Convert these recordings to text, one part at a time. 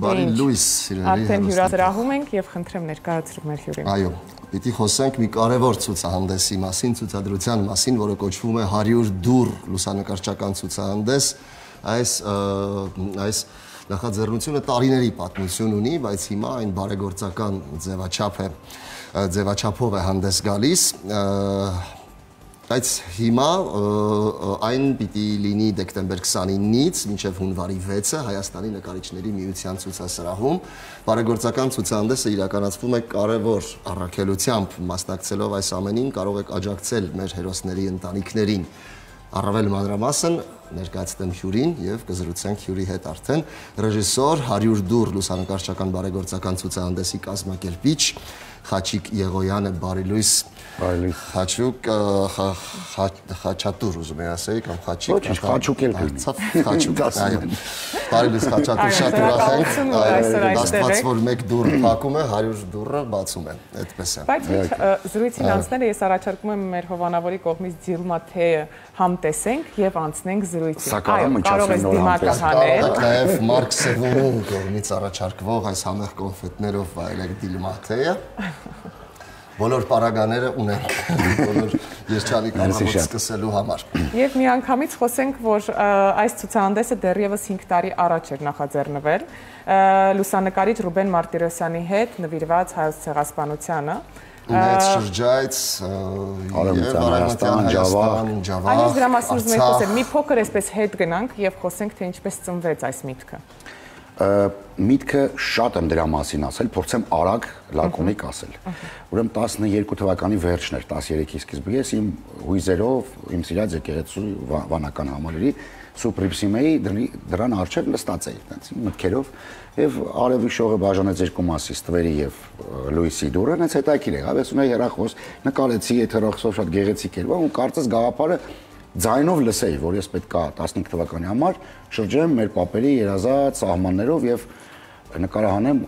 Բարի լույս, սիրելի Արդեն հյուրասրահում ենք եւ խնդրեմ ներկայացրու մեր հյուրին։ Այո, պիտի խոսենք մի կարևոր ցուցահանդեսի մասին, ցուցադրության մասին, որը կոչվում է 100 դուռ լուսանկարչական ցուցահանդես։ Այս նախաձեռնությունը տարիների պատմություն ունի, բայց հիմա այն բարեգործական ձևաչափով է հանդես գալիս։ Բայց հիմա այն պիտի լինի դեկտեմբեր 29-ից մինչև հունվարի 6-ը Հայաստանի նկարիչների միության ցուցասրահում։ Բարեգործական ցուցահանդեսը իրականացվում է կարևոր առաքելությամբ, մասնակցելով այս ամենին կարող եք աջակցել մեր հերոսների ընտանիքներին։ Առավել մանրամասն ներկայացնեմ հյուրին եւ կզրուցենք հյուրի հետ արդեն ռեժիսոր 100 դուռ լուսանկարչական բարեգործական ցուցահանդեսի կազմակերպիչ Խաչիկ Եղոյանը, բարի լույս։ Խաչուկ Խաչատուր ուզում եմ ասել կամ Խաչիկ Խաչուկ էլ Խաչուկ այո բարի լույս Խաչատուր շատ ուրախ ենք աստված որ մեկ դուռ փակում է 100 դուռը բացում են այդպես է բայց զրույցին անցնելը ես առաջարկում եմ մեր հովանավորի կողմից Ձիլմա թեյը համտեսենք եւ անցնենք զրույցին այո կարող ես դիմակահանել նաեւ Մարկ Սևոնու կողմից առաջարկվող այս համեղ կոնֆետներով վայելեք Դիլմա թեյը Բոլոր պարագաները ունենք, բոլոր երջանիկ առավոտ սկսելու համար։ Եվ միանգամից խոսենք, որ այս ցուցահանդեսը դեռևս 5 տարի առաջ էր նախաձեռնվել լուսանկարիչ Ռուբեն Մարտիրոսյանի հետ նվիրված հայոց ցեղասպանությանը։ Մեծ շրջայց Արևմտյան Հայաստան, Ջավախ, Այս դրա մասին ուզում եմ խոսել, մի փոքր այսպես հետ գնանք եւ խոսենք, թե ինչպես ծնվեց այս միտքը։ Միտքը շատ եմ դրա մասին ասել, փորձեմ արագ լակոնիկ ասել։ Ուրեմն 12 թվականի վերջն էր, 13-ի սկիզբը ես իմ հույզերով, իմ սիրած եկեղեցու վանական համալիրի սուպրիպսիմեի դրան առջև նստած էի, այնց մտքերով եւ արևի շողը բաժանեց երկու մասի, Ստվերի եւ Լուիսի դուռը, այնց հետաքրքիր եղավ, ես ունեի հեռախոս, նկարեցի, այդ հեռախոսով շատ գեղեցիկ էր, ու կարծես գաղափարը ձայնով լսեի, որ ես պետք է 15 թվականի համար շրջեմ մեր պապերի երազած սահմաններով եւ նկարահանեմ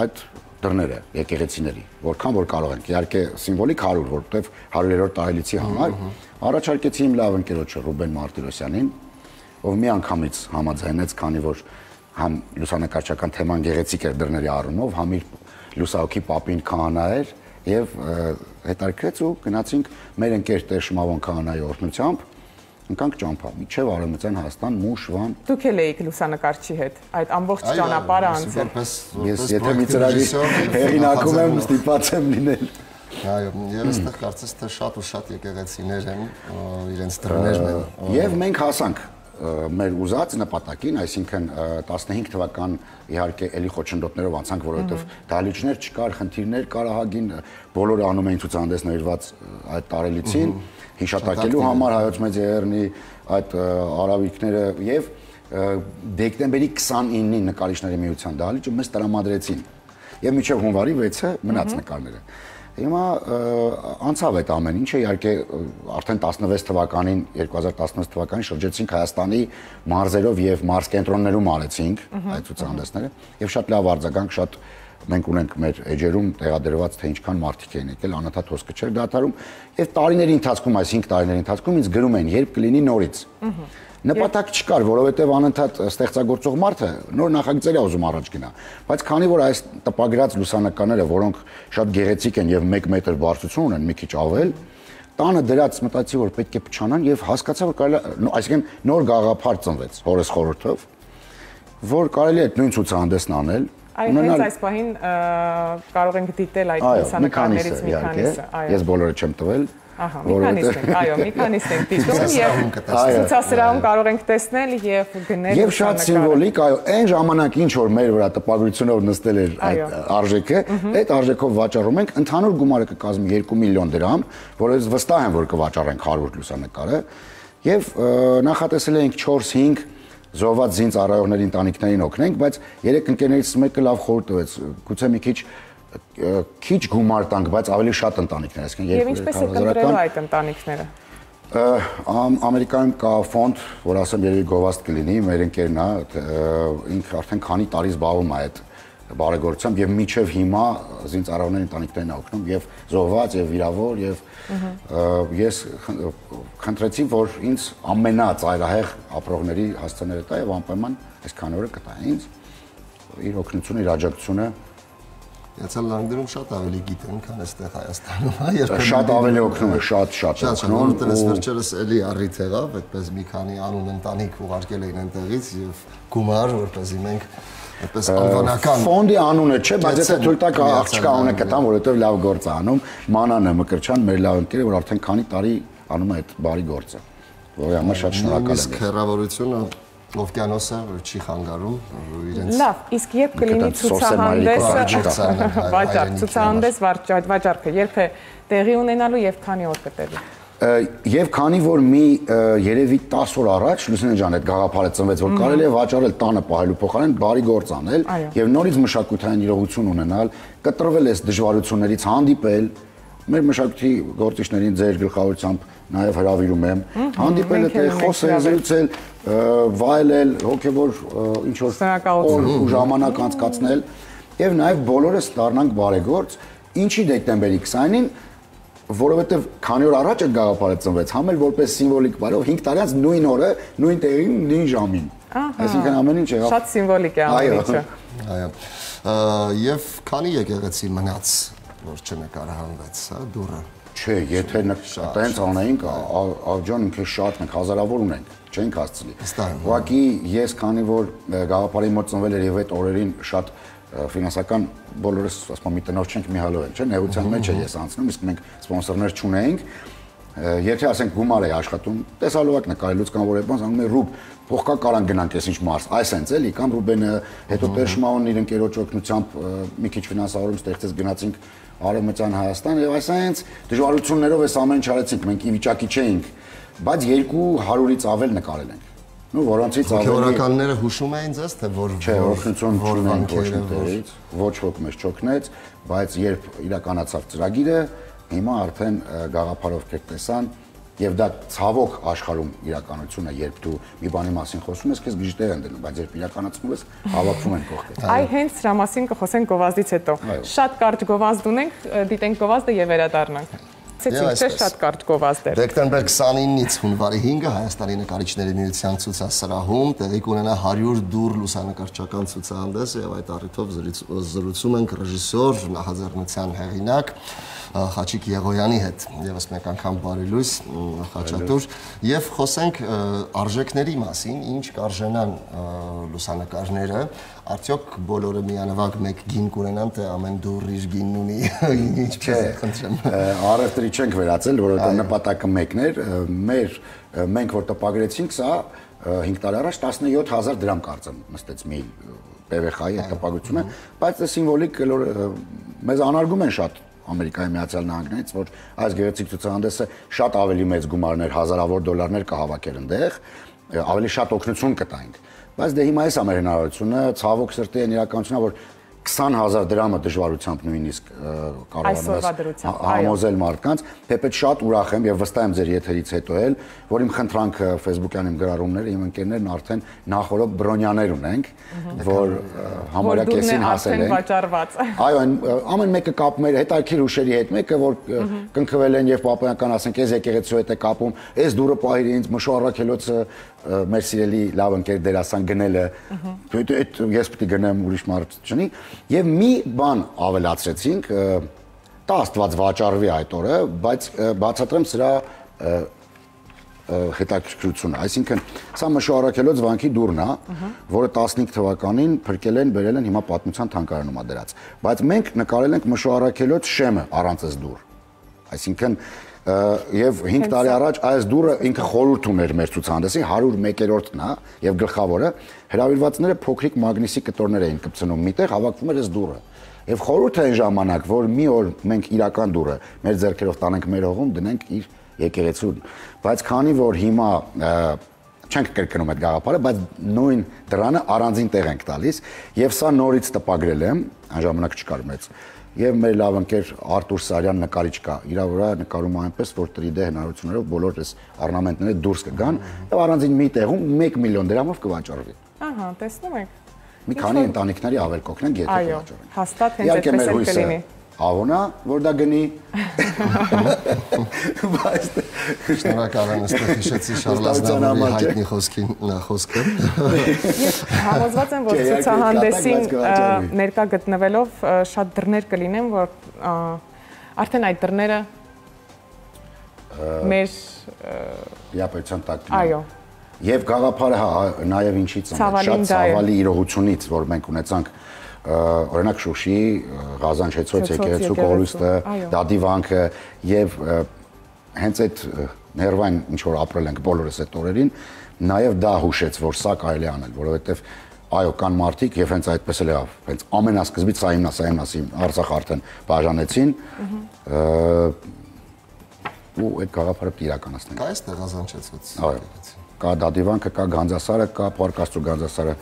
այդ դռները եկեղեցիների, որքան որ կարող ենք։ Իհարկե սիմվոլիկ 100, որովհետեւ 100-րդ տարելիցի համար առաջարկեցի իմ լավ ընկերոջը Ռուբեն Մարտիրոսյանին, ով մի անգամից համաձայնեց, քանի որ համ լուսանկարչական թեման գեղեցիկ էր դռների առումով, համ իր լուսահոգի պապին քահանա էր եւ հետարկեց ու գնացինք մեր ընկեր Տեր Շմավոն քահանայի օրհնությամբ ընկանք ճամփա միջև Արևմտյան Հայաստան Մուշվան Դուք էլ էիք լուսանկարչի հետ այդ ամբողջ ճանապարհը անցել ես եթե մի ծրագիր հեղինակում եմ ստիպված եմ լինել այո եւ այստեղ կարծես թե շատ ու շատ եկեղեցիներ են իրենց դռներն են եւ մենք հասանք մեր ուզած նպատակին, այսինքն 15 թվական իհարկե էլի խոչընդոտներով անցանք, որովհետև դահլիճներ չկար, խնդիրներ կար ահագին, բոլորը անում էին ցուցահանդես նվիրված այդ տարելիցին, հիշատակելու համար հայոց մեծ եղերնի այդ արավիկները եւ դեկտեմբերի 29-ին նկարիչների միության դահլիճը մեզ տրամադրեցին եւ մինչեւ հունվարի 6-ը մնաց նկարները։ Հիմա անցավ այդ ամեն ինչը, իհարկե արդեն 16 թվականին, 2016 թվականին շրջեցինք Հայաստանի մարզերով եւ մարզկենտրոններում արեցինք այդ ցուցահանդեսները եւ շատ լավ արձագանք, շատ մենք ունենք մեր էջերում տեղադրված թե ինչքան մարդիկ են եկել, անընդհատ հոսքը չէր դադարում եւ տարիների ընթացքում, այս 5 տարիների ընթացքում ինձ գրում են, երբ կլինի նորից։ Նպատակ չկար, որովհետև անընդհատ ստեղծագործող մարդը նոր նախագծեր է ուզում առաջ գնա, բայց քանի որ այս տպագրած լուսանկարները, որոնք շատ գեղեցիկ են եւ 1 մետր բարձրություն ունեն, մի քիչ ավել, տանը դրած մտածի, որ պետք է փչանան եւ հասկացա, որ կարելի է, այսինքն նոր գաղափար ծնվեց հորս խորհրդով, որ կարելի է նույն ցուցահանդեսն անել։ Հենց այս պահին կարող ենք դիտել այդ լուսանկարներից մի քանիսը, այո։ Ես բոլորը չեմ տվել։ Ահա, մի քանիստ ենք, այո, մի քանիստ ենք դիտում եւ ցուցասրահում կարող ենք տեսնել եւ գնել։ Եվ շատ սիմվոլիկ, այո, այն ժամանակ ինչ որ մեր վրա տպագրությունով նստել էր այդ արժեքը, այդ արժեքով վաճառում ենք, ընդհանուր գումարը կկազմի 2 միլիոն դրամ, որը ես վստահ եմ, որ կվաճառենք 100 լուսանկարը, եւ նախատեսել ենք 4-5 զոհված զինծ առայողների ընտանիքներին օգնենք, բայց 3 ընկերներից մեկը լավ խորհուրդ տվեց, գուցե մի քիչ գումար տանք, բայց ավելի շատ ընտանիքներ, այսինքն 2 Եվ ինչպես եք ընտրելու այդ ընտանիքները։ Ամերիկայում կա ֆոնդ, որ ասեմ երևի գովաստ կլինի, մեր ընկերն է, ինքը արդեն քանի տարի զբաղվում է այդ բարեգործությամբ եւ միջև հիմա զինծառայողների ընտանիքներին օգնում եւ զոհված եւ վիրավոր եւ ես խնդրեցի որ ինձ ամենածայրահեղ ապրողների հասցեները տա եւ անպայման այսքան օրը կտա ինձ իր օգնությունը, իր աջակցությունը Միացյալ Նահանգներում շատ ավելի գիտեն, քան այստեղ Հայաստանում, շատ ավելի օգնում է, շատ օգնում։ Որովհետև այս վերջերս էլի առիթ եղավ, այդպես մի քանի անուն ընտանիք ուղարկել էին այնտեղից եւ գումար, որպեսզի մենք այդպես անվանական ֆոնդի անունը չէ, բայց եթե թույլ տաք աղջկա անունը կտամ, որովհետև լավ գործ է անում, Մանանը Մկրտչյան, մեր լավ ընկերը, որ արդեն քանի տարի անում է այդ բարի գործը, որի համար շատ շնորհակալ եմ։ Իսկ հեռավորությունը Օվկիանոսը չի խանգարում իրենց Լավ, իսկ երբ կլինի ցուցահանդես վաճառքը, երբ է տեղի ունենալու եւ քանի օր կտևի։ Եվ քանի որ մի երևի 10 օր առաջ Լուսինե ջան այդ գաղափարը ծնվեց, որ կարելի է վաճառել տանը պահելու փոխարեն բարի գործ անել եւ նորից մշակութային իրողություն ունենալ, կտրվել այս դժվարություններից հանդիպել մեր մշակույթի գործիչներին ձեր գլխավորությամբ նաև հրավիրում եմ հանդիպել այդտեղ խոսել, զրուցել, վայելել, հոգևոր ինչ որ ժամանակ անցկացնել եւ նաև բոլորս դառնանք բարեգործ, ինչի դեկտեմբերի 20-ին, որովհետեւ քանի օր առաջ այդ գաղափարը ծնվեց, համ էլ որպես սիմվոլիկ բարով 5 տարի անց նույն օրը, նույն տեղին, նույն ժամին։ Այսինքն ամեն ինչ եղավ։ Շատ սիմվոլիկ է ամեն ինչը։ Այո։ Եվ քանի եկեղեցի մնաց որ չնկարահանվեց, հա, դուրը։ Չէ, եթե տենց անեինք, աղջան ինքը շատ մենք հազարավոր ունենք, չենք հասցնի։ Ուղղակի ես քանի որ գաղափարի մոտ ծնվել էր եւ այդ օրերին շատ ֆինանսական բոլորս ասում մի տնօրեն չենք մի հալով են, չէ՞, նեղության մեջ է ես անցնում, իսկ մենք սպոնսորներ չունեինք։ Եթե ասենք գումար է աշխատում, տեսալովակ նկարելուց կամ որ այդպես անում է Ռուբ, փոխկա կարան գնանք այսինչ մարս, այս հենց էլի, կամ Ռուբենը, հետո Տերշմաուն իր ընկերոջ օգնությամբ մի քիչ ֆինանսավորում ստեղծեց գնացինք Արևմտյան Հայաստան եւ այս հենց դժվարություններով էս ամեն ինչ արեցինք, մենք ի վիճակի չէինք, բայց 200-ից ավել նկարել ենք։ Ну, որոնցից ավելի հոգեորականները հուշում էին ձեզ, թե որ չէ, օգնություն չունենք ոչ մտերից, ոչ ոք մեզ չօգնեց, բայց երբ իրականացավ ծրագիրը, հիմա արդեն գաղափարով կեք տեսան եւ դա ցավոք աշխարհում իրականություն է, երբ դու մի բանի մասին խոսում ես, քեզ գժտեր են դնում, բայց երբ իրականացնում ես, հավաքվում են կողքեր։ Այ հենց դրա մասին կխոսենք գովազդից հետո։ Շատ կարճ գովազդ ունենք, դիտենք գովազդը եւ վերադառնանք։ Ցեցինք շատ կարճ գովազդեր։ Դեկտեմբեր 29-ից հունվարի 5-ը Հայաստանի նկարիչների միության ցուցասրահում տեղի կունենա 100 դուր լուսանկարչական ցուցահանդես եւ այդ առիթով զրուցում ենք ռեժիսոր, նախաձեռնության հեղինակ Խաչիկ Եղոյանի հետ, եւս մեկ անգամ բարի լույս Խաչատուր, եւ խոսենք արժեքների մասին, ինչ կարժենան լուսանկարները, արդյոք բոլորը միանվագ մեկ գին կունենան, թե ամեն դուռ իր գինն ունի, ինչպես է, խնդրեմ։ Առևտրի չենք վերածել, որովհետեւ նպատակը մեկն էր, մենք որ տպագրեցինք սա 5 տարի առաջ 17000 դրամ կարծեմ նստեց մի PVХ-ի տպագրությունը, բայց դա սիմվոլիկ մեզ անարգում են շատ Ամերիկայի Միացյալ Նահանգներից, որ այս գեղեցիկ ցուցահանդեսը շատ ավելի մեծ գումարներ, հազարավոր դոլարներ կհավաքեր այնտեղ, ավելի շատ օգնություն կտայինք։ Բայց դե հիմա էս է մեր հնարավորությունը, ցավոք սրտի են իրականությունն, որ 20000 դրամը դժվարությամբ նույնիսկ կարողանում ես համոզել մարդկանց, թեպետ շատ ուրախ եմ եւ վստահ եմ ձեր եթերից հետո էլ, որ իմ խնդրանքը Facebook-յան իմ գրառումները, իմ ընկերներն արդեն նախորդ բրոնյաներ ունենք, որ համարյա կեսին հասել են։ Այո, ամեն մեկը կապում էր հետաքրքիր հուշերի հետ, մեկը որ կնքվել են եւ պապայական ասենք, այս եկեղեցու հետ է կապում, այս դուրը պահիր ինձ Մշո Առաքելոցը մեր սիրելի լավ ընկեր դերասան գնելը, այդ ես պետք է գնեմ ուրիշ մարդ չնի, եւ մի բան ավելացրեցինք, դա Աստված վաճառվի այդ օրը, բայց բացատրեմ սրա հետաքրքրությունը, այսինքն սա Մշո Առաքելոց վանքի դուրն է, որը 15 թվականին փրկել են, բերել են հիմա պատմության թանգարանում է դրած, բայց մենք նկարել ենք Մշո Առաքելոց շեմը առանց այս դուր, այսինքն եւ 5 տարի առաջ այս դուրը ինքը խորհուրդ ուներ մեր ցուցահանդեսին 101-րդն է եւ գլխավորը հրավիրվածները փոքրիկ մագնիսի կտորներ էին կպցնում միտեղ հավաքվում էր այս դուրը եւ խորհուրդը այն ժամանակ որ մի օր մենք իրական դուրը մեր ձեռքերով տանենք մեր հողում դնենք իր եկեղեցուն բայց քանի որ հիմա չենք կրկնում այդ գաղափարը բայց նույն դրանը առանձին տեղ ենք տալիս եւ սա նորից տպագրել եմ այն ժամանակ չկար մեծ Եվ մեր լավ ընկեր Արտուր Սարյան նկարիչ կա, իր վրա նկարում այնպես, որ 3D հնարավորություններով բոլոր այս օրնամենտները դուրս կգան եւ առանձին մի տեղում 1 միլիոն դրամով կվաճառվի։ Ահա, տեսնում եք։ Մի քանի ընտանիքների ավել կօգնենք, եթե կվաճառենք։ Այո, հաստատ հենց այդպես էլ կլինի։ Հավոնա, որ դա գնի։ Շնորհակալ եմ, այստեղ հիշեցի Շարլ Ազնավուրի հայտնի խոսքը։ Ես համոզված եմ, որ ցուցահանդեսին ներկա գտնվելով շատ դռներ կլինեն, որ արդեն այդ դռները մեր իապետության տակ։ Այո։ Եվ գաղափարը նաև ինչից է, շատ ցավալի իրողությունից, որ մենք ունեցանք օրինակ Շուշի, Ղազանչեցոց եկեղեցու կորուստը, Դադիվանքը եւ հենց այդ ներվային ինչ որ ապրել ենք բոլորս այդ օրերին, նաև դա հուշեց, որ սա կարելի անել, որովհետեւ այո, կան մարդիկ եւ հենց այդպես էլ եղավ։ Հենց ամենասկզբից սա իմնասի Արցախ արդեն բաժանեցին։ Ու այդ գաղափարը իրականացնենք։ Կա այստեղ Ղազանչեցոց։ Այո։ Կա Դադիվանքը, կա Գանձասարը, կա Պարկաստու Գանձասարը։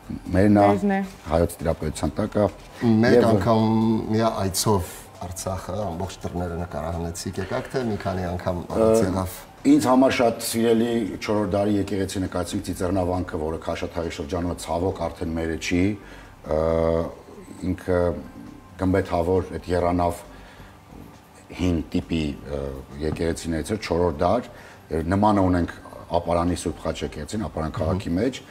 Մերն է հայոց տիրապետության տակ է։ Մեկ անգամ միա այցով Արցախը ամբողջ դռները նկարահանեցիք եկաք թե մի քանի անգամ եղավ։ Ինձ համար շատ սիրելի 4-րդ դարի եկեղեցի նկարեցինք Ծիծեռնավանքը, որը Քաշաթաղի շրջանում է, ցավոք արդեն մերը չի։ Ինքը գմբեթավոր այդ երանավ հին տիպի եկեղեցիներից է 4-րդ դար, նմանը ունենք Ապարանի Սուրբ Խաչ եկեղեցին, Ապարան քաղաքի մեջ։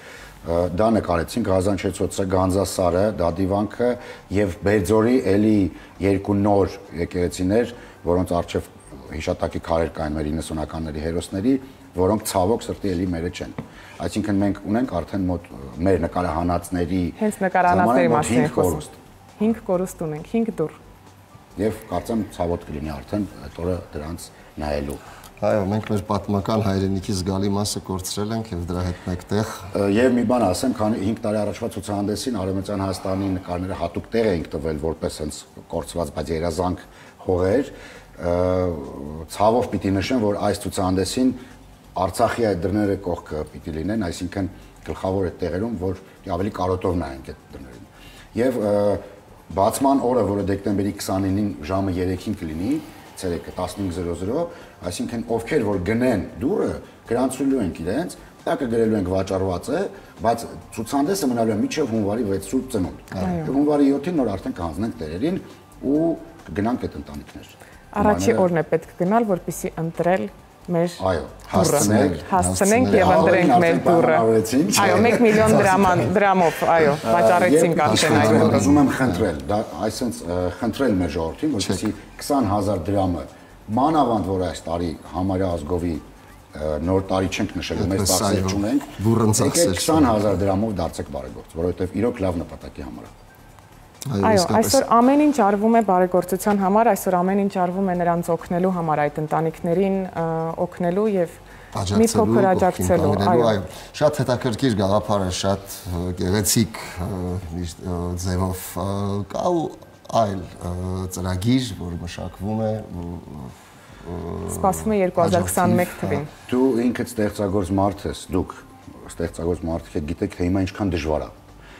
Դա նկարեցինք Ղազանչեցոցը, Գանձասարը, Դադիվանքը եւ Բերձորի էլի երկու նոր եկեղեցիներ, որոնց արժեվ հիշատակի քարեր կային մեր 90-ականների հերոսների, որոնք ցավոք սրտի էլի մերը չեն։ Այսինքն մենք ունենք արդեն մոտ մեր նկարահանածների հենց նկարահանածների մասին խոսում։ 5 կորուստ ունենք, 5 դուռ։ Եվ կարծեմ ցավոտ կլինի արդեն այդ օրը դրանց նայելու։ Այո, մենք մեր պատմական հայրենիքի զգալի մասը կորցրել ենք եւ դրա հետ մեկտեղ։ Եվ մի բան ասեմ, քանի 5 տարի առաջվա ցուցահանդեսին Արևմտյան Հայաստանի նկարները հատուկ տեղ էինք տվել որպես հենց կորցված, բայց երազանք հողեր, ցավով պիտի նշեմ, որ այս ցուցահանդեսին Արցախի այդ դռները կողքը պիտի լինեն, այսինքն գլխավոր այդ տեղերում, որ ավելի կարոտով նայենք այդ դռներին։ Եվ բացման օրը, որը դեկտեմբերի 29-ին ժամը 3-ին կլինի, ցերեկը 15:00, այսինքն ովքեր որ գնեն դուրը, գրանցելու ենք իրենց, տակը գրելու ենք վաճառված է, բայց ցուցահանդեսը մնալու է մինչև հունվարի 6 Սուրբ Ծնունդ։ Հունվարի 7-ին նոր արդեն կհանձնենք տերերին ու կգնանք այդ ընտանիքներ։ Առաջի օրն է պետք գնալ, որպեսզի ընտրել մեր հասցնենք եւ ընտրենք մեր դուրը։ Այո, 1 միլիոն դրամով, այո, վաճառեցինք արդեն այդ դուրը։ Ուզում եմ խնդրել, դա այսպես խնդրել մեր ժողովրդին, որպեսզի 20000 դրամը մանավանդ որ այս տարի համարյա ազգովի նոր տարի չենք նշելու, մեծ ծախսեր չունենք, 20000 դրամով դարձեք բարեգործ, որովհետեւ իրոք լավ նպատակի համար է։ Այո, այսօր ամեն ինչ արվում է բարեգործության համար, այսօր ամեն ինչ արվում է նրանց օգնելու համար, այդ ընտանիքներին օգնելու եւ մի փոքր աջակցելու, այո։ Շատ հետաքրքիր գաղափար է, շատ գեղեցիկ ձևով կա ու այլ ծրագիր, որ մշակվում է սպասվում է 2021 թվին։ Դու ինքդ ստեղծագործ մարդ ես, դուք ստեղծագործ մարդիկ եք, գիտեք թե հիմա ինչքան դժվար է։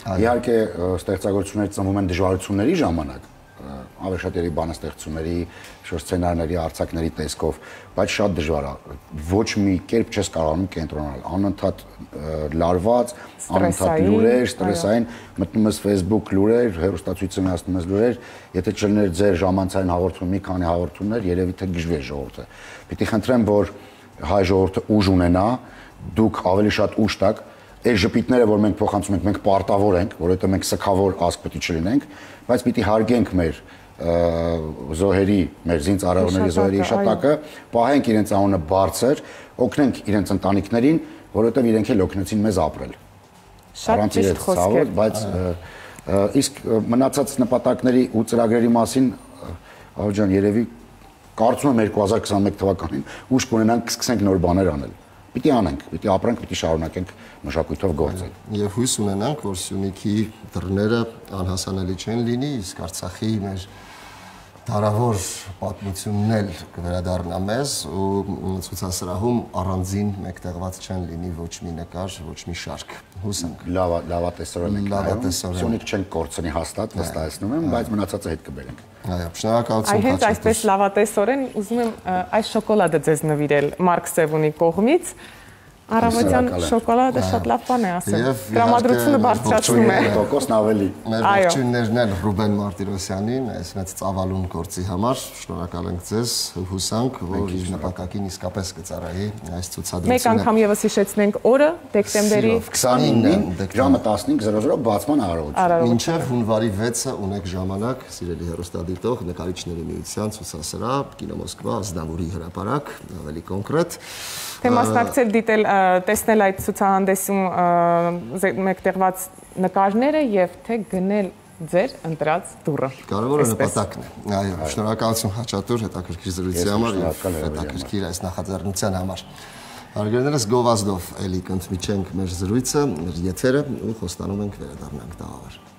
Իհարկե ստեղծագործությունները ծնվում են դժվարությունների ժամանակ, ավելի շատ երևի բանաստեղծությունների, շուրջ սցենարների, արձակների տեսքով, բայց շատ դժվար է։ Ոչ մի կերպ չես կարողանում կենտրոնանալ, անընդհատ լարված, անընդհատ լուրեր, ստրեսային, մտնում ես Facebook լուրեր, հեռուստացույցը միացնում ես լուրեր, եթե չլիներ ձեր ժամանցային հաղորդում, մի քանի հաղորդումներ, երևի թե գժվի է ժողովուրդը։ Պիտի խնդրեմ, որ հայ ժողովուրդը ուժ ունենա, դուք ավելի շատ ուժ տաք։ Այս ժպիտները, որ մենք փոխանցում ենք, մենք պարտավոր ենք, որովհետեւ մենք սքավոր ազգ պետք է չլինենք, բայց պիտի հարգենք մեր զոհերի, մեր զինծառայողների զոհերի հիշատակը, պահենք իրենց անունը բարձր, օգնենք իրենց ընտանիքներին, որովհետեւ իրենք էլ օգնեցին մեզ ապրել։ Շատ ճիշտ խոսքեր, բայց իսկ մնացած նպատակների ու ծրագրերի մասին, Աղջան, երևի կարծում եմ 2021 թվականին ուժ կունենանք, սկսենք նոր բաներ անել։ Պիտի անենք, պիտի ապրենք, պիտի շարունակենք մշակույթով գործել։ Եվ հույս ունենանք, որ Սյունիքի դռները անհասանելի չեն լինի, իսկ Արցախի մեր դարավոր պատմությունն էլ կվերադառնա մեզ ու ցուցասրահում առանձին մեկտեղված չեն լինի ոչ մի նկար, ոչ մի շարք։ Հուսանք։ Լավատեսորեն ենք նայում։ Սյունիք չենք կորցնի հաստատ, վստահեցնում եմ, բայց մնացածը հետ կբերենք։ Այո, շնորհակալություն։ Հենց այսպես լավատեսորեն ուզում եմ այս շոկոլադը ձեզ նվիրել Մարկ Սևունի կողմից։ Առավոտյան շոկոլադը շատ լավ բան է ասել։ Տրամադրությունը բարձրացնում է։ Տոկոսն ավելի։ Մեր ողջույններն են Ռուբեն Մարտիրոսյանին, այս մեծ ծավալուն գործի համար։ Շնորհակալ ենք ձեզ, հուսանք, որ իր նպատակին իսկապես կծառայի այս ցուցադրությունը։ Մեկ անգամ եւս հիշեցնենք օրը դեկտեմբերի 29-ին ժամը 15:00 բացման արարողություն։ Մինչև հունվարի 6-ը ունեք ժամանակ, սիրելի հեռուստադիտող, նկարիչների միության ցուցասրահ, Կինո Մոսկվա, Ազնավուրի հրապարակ, ավելի կոնկրետ։ Թե մասնակցել, դիտել, տեսնել այդ ցուցահանդեսում մեկտեղված նկարները եւ թե գնել ձեր ընտրած տուրը։ Կարևորը նպատակն է։ Այո, շնորհակալություն հաճատուր հետաքրքիր զրույցի համար եւ հետաքրքիր այս նախաձեռնության համար։ Հարգարներս գովազդով էլի կընդմիջենք մեր զրույցը, մեր եթերը ու խոստանում ենք վերադառնանք տաղավար։